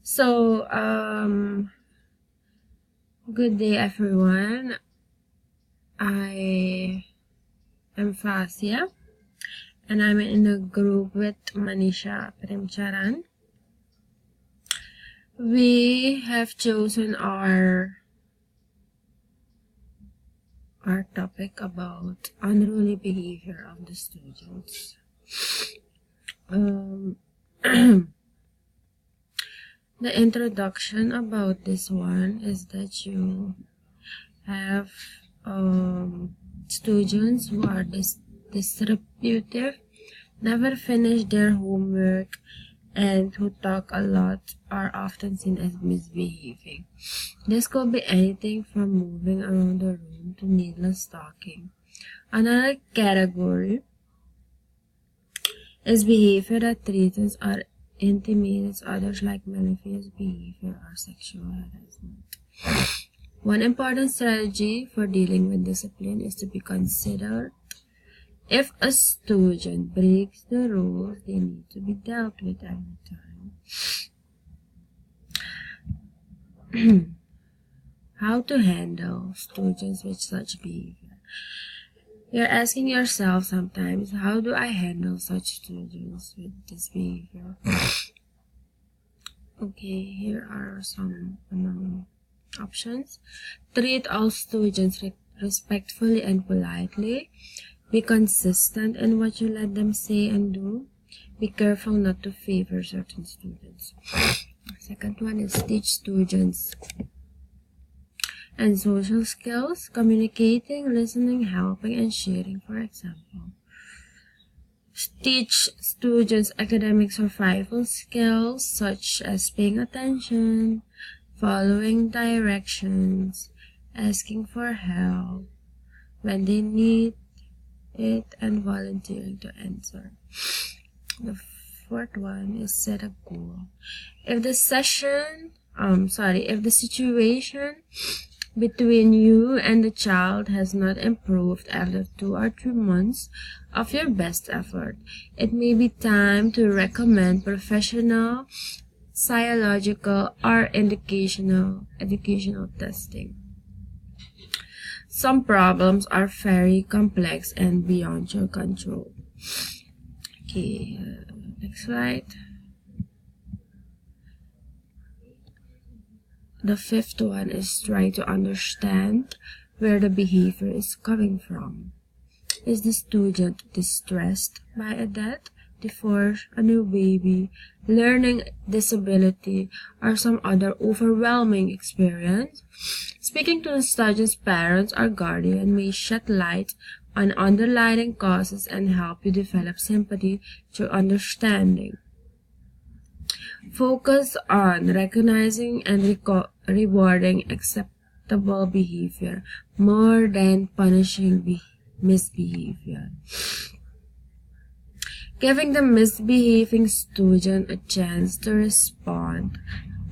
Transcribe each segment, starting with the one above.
So, good day everyone. I am Fasia and I'm in a group with Manisha Premcharan. We have chosen our topic about unruly behavior of the students. The introduction about this one is that you have students who are disruptive, never finish their homework, and who talk a lot are often seen as misbehaving. This could be anything from moving around the room to needless talking. Another category is behavior that threatens or intimidates others, like malicious behavior or sexual harassment. One important strategy for dealing with discipline is to be considered. If a student breaks the rules, they need to be dealt with every time. How to handle students with such behavior? You're asking yourself sometimes, how do I handle such students with this behavior? Okay, here are some options. Treat all students respectfully and politely. Be consistent in what you let them say and do. Be careful not to favor certain students. Second one is teach students and social skills, communicating, listening, helping, and sharing, for example. Teach students academic survival skills such as paying attention, following directions, asking for help when they need it, and volunteering to answer. The fourth one is set a goal. If the situation between you and the child has not improved after 2 or 3 months of your best effort, it may be time to recommend professional, psychological, or educational testing. Some problems are very complex and beyond your control. Okay, next slide. The fifth one is try to understand where the behavior is coming from. Is the student distressed by a death, divorce, a new baby, learning disability, or some other overwhelming experience? Speaking to the student's parents or guardian may shed light on underlying causes and help you develop sympathy through understanding. Focus on recognizing and rewarding acceptable behavior more than punishing misbehavior. Giving the misbehaving student a chance to respond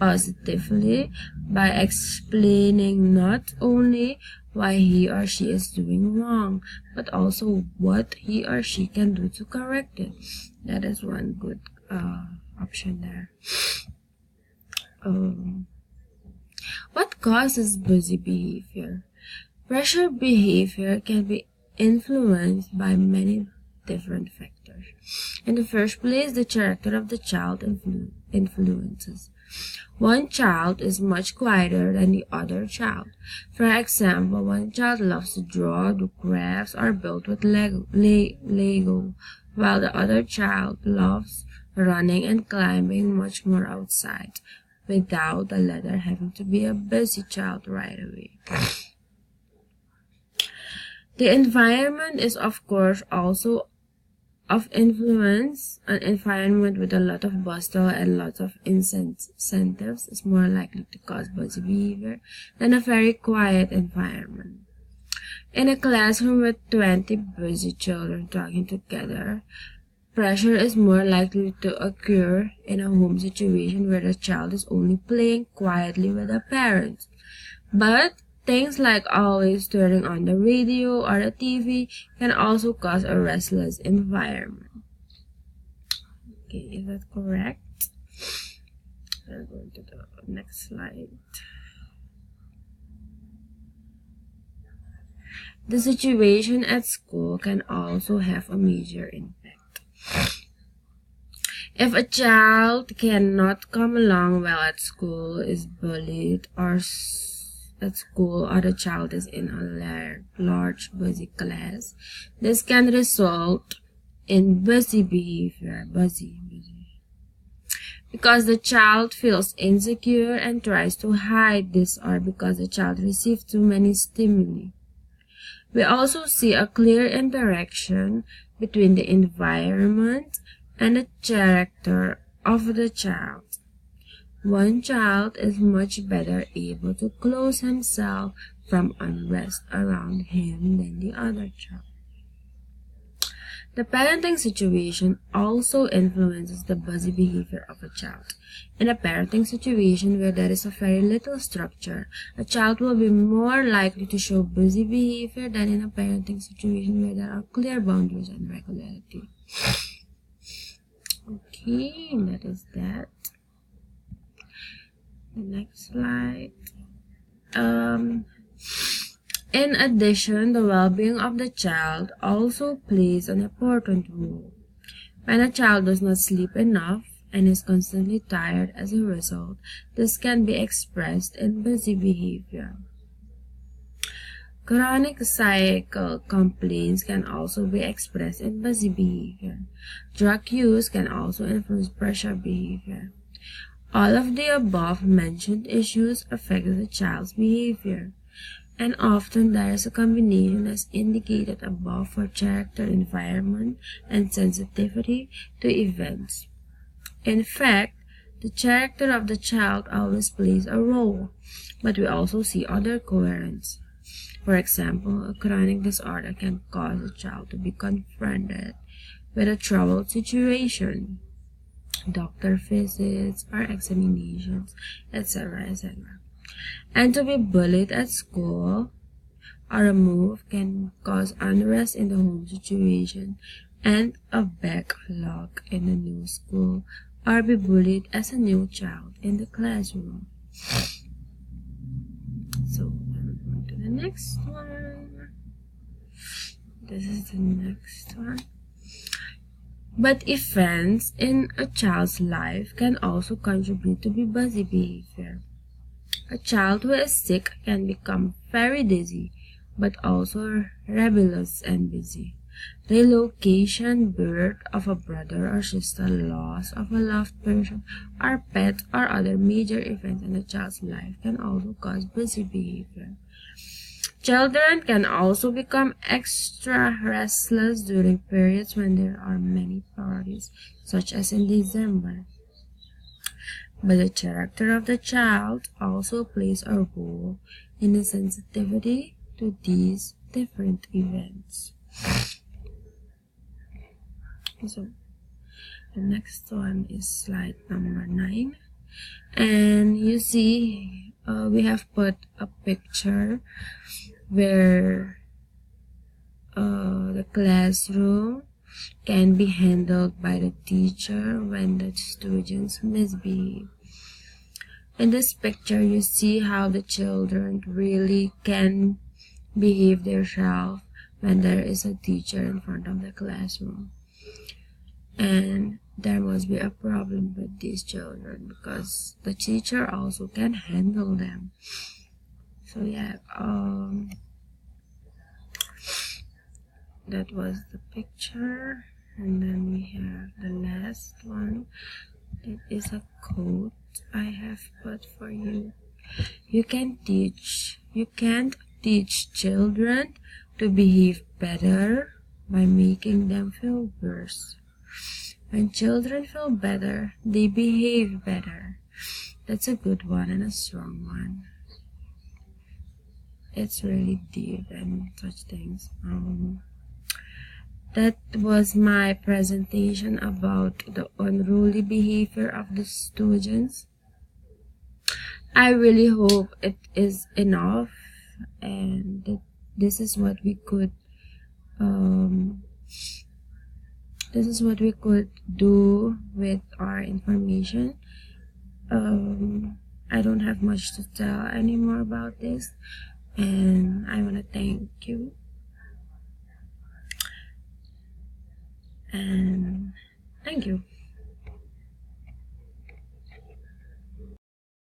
positively by explaining not only why he or she is doing wrong, but also what he or she can do to correct it. That is one good option there. What causes busy behavior? Pressure behavior can be influenced by many different factors. In the first place, the character of the child influences. One child is much quieter than the other child. For example, one child loves to draw, do crafts, or build with Lego, while the other child loves running and climbing much more outside, without the latter having to be a busy child right away. The environment is, of course, also of influence. An environment with a lot of bustle and lots of incentives is more likely to cause busy behavior than a very quiet environment. In a classroom with 20 busy children talking together, pressure is more likely to occur in a home situation where the child is only playing quietly with the parents. But things like always turning on the radio or the TV can also cause a restless environment. Okay, is that correct? We're going to the next slide. The situation at school can also have a major impact. If a child cannot come along well at school, is bullied at school, or the child is in a large busy class, this can result in busy behavior, because the child feels insecure and tries to hide this, or because the child receives too many stimuli. We also see a clear interaction between the environment and the character of the child. One child is much better able to close himself from unrest around him than the other child. The parenting situation also influences the busy behavior of a child. In a parenting situation where there is a very little structure, a child will be more likely to show busy behavior than in a parenting situation where there are clear boundaries and regularity. Okay, that is that. The next slide. In addition, the well-being of the child also plays an important role. When a child does not sleep enough and is constantly tired as a result, this can be expressed in busy behavior. Chronic cycle complaints can also be expressed in busy behavior. Drug use can also influence pressure behavior. All of the above mentioned issues affect the child's behavior, and often there is a combination as indicated above for character, environment, and sensitivity to events. In fact, the character of the child always plays a role, but we also see other coherence. For example, a chronic disorder can cause a child to be confronted with a troubled situation, doctor visits or examinations, etc., etc. And to be bullied at school or a move can cause unrest in the home situation and a backlog in the new school, or be bullied as a new child in the classroom. So, I'm going to the next one. This is the next one. But events in a child's life can also contribute to be busy behavior. A child who is sick can become very dizzy, but also rebellious and busy. Relocation, birth of a brother or sister, loss of a loved person or pet, or other major events in a child's life can also cause busy behavior. Children can also become extra restless during periods when there are many parties, such as in December. But the character of the child also plays a role in the sensitivity to these different events. So, the next one is slide number 9. And you see, we have put a picture where the classroom can be handled by the teacher when the students misbehave. In this picture, you see how the children really can behave themselves when there is a teacher in front of the classroom. And there must be a problem with these children because the teacher also can handle them. So yeah, that was the picture. And then we have the last one. It is a quote I have put for you. You can't teach children to behave better by making them feel worse. When children feel better, they behave better. That's a good one and a strong one. It's really deep and such things. That was my presentation about the unruly behavior of the students. I really hope it is enough, and that this is what we could do with our information. I don't have much to tell anymore about this, and I want to thank you, and thank you.